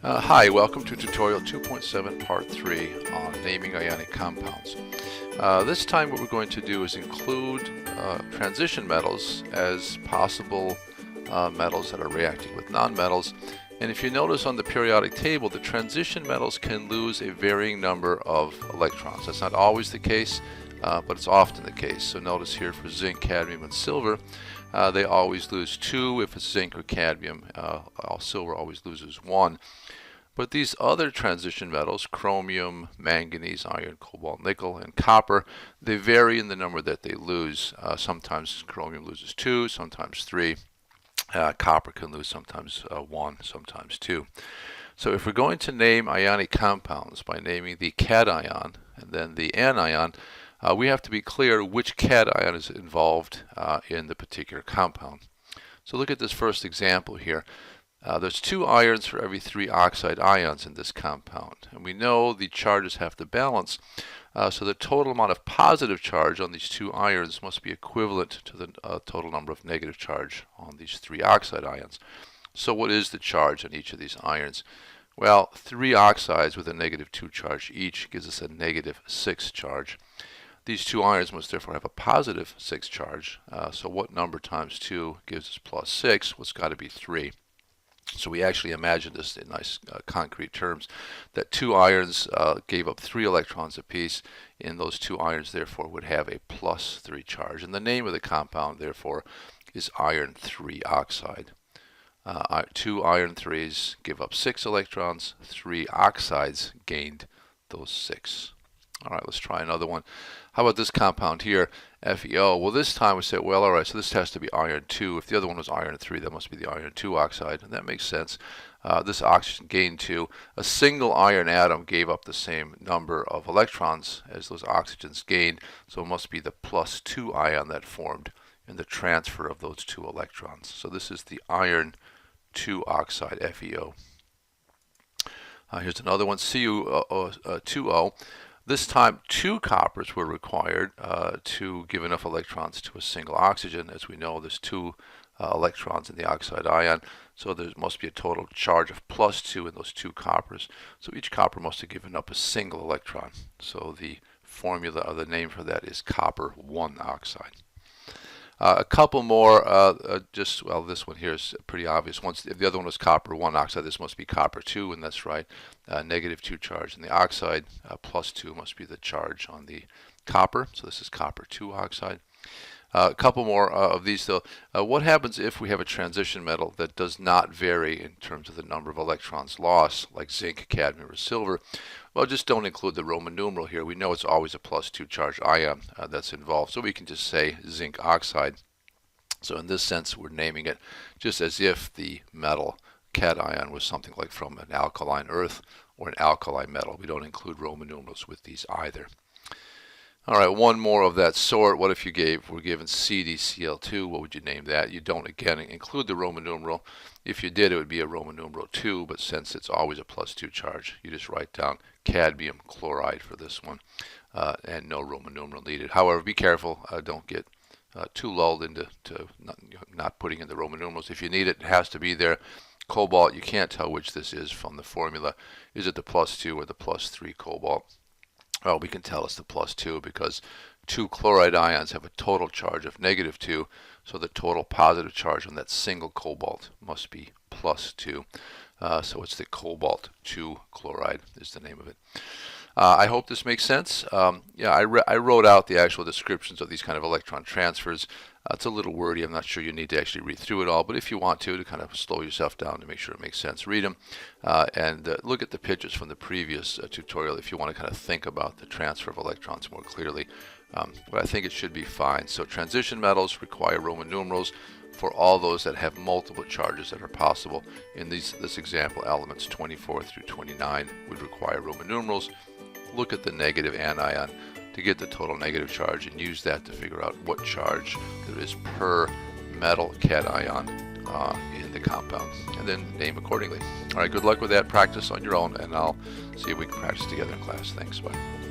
Hi, welcome to tutorial 2.7 part 3 on naming ionic compounds. This time what we're going to do is include transition metals as possible metals that are reacting with nonmetals. And if you notice on the periodic table, the transition metals can lose a varying number of electrons. That's not always the case, but it's often the case. So notice here for zinc, cadmium, and silver, they always lose 2 if it's zinc or cadmium. Silver always loses 1. But these other transition metals, chromium, manganese, iron, cobalt, nickel, and copper, they vary in the number that they lose. Sometimes chromium loses 2, sometimes 3. Copper can lose sometimes 1, sometimes 2. So if we're going to name ionic compounds by naming the cation and then the anion, we have to be clear which cation is involved in the particular compound. So look at this first example here. There's 2 irons for every 3 oxide ions in this compound, and we know the charges have to balance, so the total amount of positive charge on these 2 irons must be equivalent to the total number of negative charge on these 3 oxide ions. So what is the charge on each of these irons? Well, 3 oxides with a -2 charge each gives us a -6 charge. These 2 irons must therefore have a positive 6 charge, so what number times 2 gives us +6? Well, it's got to be 3. So we actually imagine this in nice concrete terms, that 2 irons gave up 3 electrons apiece, and those 2 irons therefore would have a +3 charge. And the name of the compound therefore is iron 3 oxide. 2 iron 3s give up 6 electrons, 3 oxides gained those 6. Alright, let's try another one. How about this compound here, FeO? Well, this time we say, well, alright, so this has to be iron 2. If the other one was iron 3, that must be the iron 2 oxide, and that makes sense. This oxygen gained 2. A single iron atom gave up the same number of electrons as those oxygens gained, so it must be the +2 ion that formed in the transfer of those 2 electrons. So this is the iron 2 oxide, FeO. Here's another one, Cu₂O. This time 2 coppers were required to give enough electrons to a single oxygen. As we know, there's 2 electrons in the oxide ion, so there must be a total charge of +2 in those 2 coppers. So each copper must have given up a single electron. So the formula or the name for that is copper 1 oxide. A couple more, well, this one here is pretty obvious. If the other one was copper 1 oxide, this must be copper 2, and that's right. -2 charge in the oxide, +2 must be the charge on the copper, so this is copper 2 oxide. A couple more of these though. What happens if we have a transition metal that does not vary in terms of the number of electrons lost, like zinc, cadmium, or silver? Well, just don't include the Roman numeral here. We know it's always a +2 charge ion that's involved, so we can just say zinc oxide. So in this sense, we're naming it just as if the metal cation was something like from an alkaline earth or an alkali metal. We don't include Roman numerals with these either. All right, one more of that sort. What if you were given CdCl2? What would you name that? You don't, again, include the Roman numeral. If you did, it would be a Roman numeral 2, but since it's always a +2 charge, you just write down cadmium chloride for this one, and no Roman numeral needed. However, be careful. Don't get too lulled into not putting in the Roman numerals. If you need it, it has to be there. Cobalt, you can't tell which this is from the formula. Is it the +2 or the +3 cobalt? Well, we can tell it's the +2 because 2 chloride ions have a total charge of -2, so the total positive charge on that single cobalt must be +2. So it's the cobalt 2 chloride is the name of it. I hope this makes sense. Yeah, I wrote out the actual descriptions of these kind of electron transfers. It's a little wordy. I'm not sure you need to actually read through it all, but if you want to kind of slow yourself down to make sure it makes sense, read them. And look at the pictures from the previous tutorial if you want to kind of think about the transfer of electrons more clearly. But I think it should be fine. So transition metals require Roman numerals for all those that have multiple charges that are possible. In this example, elements 24 through 29 would require Roman numerals. Look at the negative anion to get the total negative charge and use that to figure out what charge there is per metal cation in the compound, and then name accordingly. All right, good luck with that. Practice on your own, and I'll see if we can practice together in class. Thanks. Bye.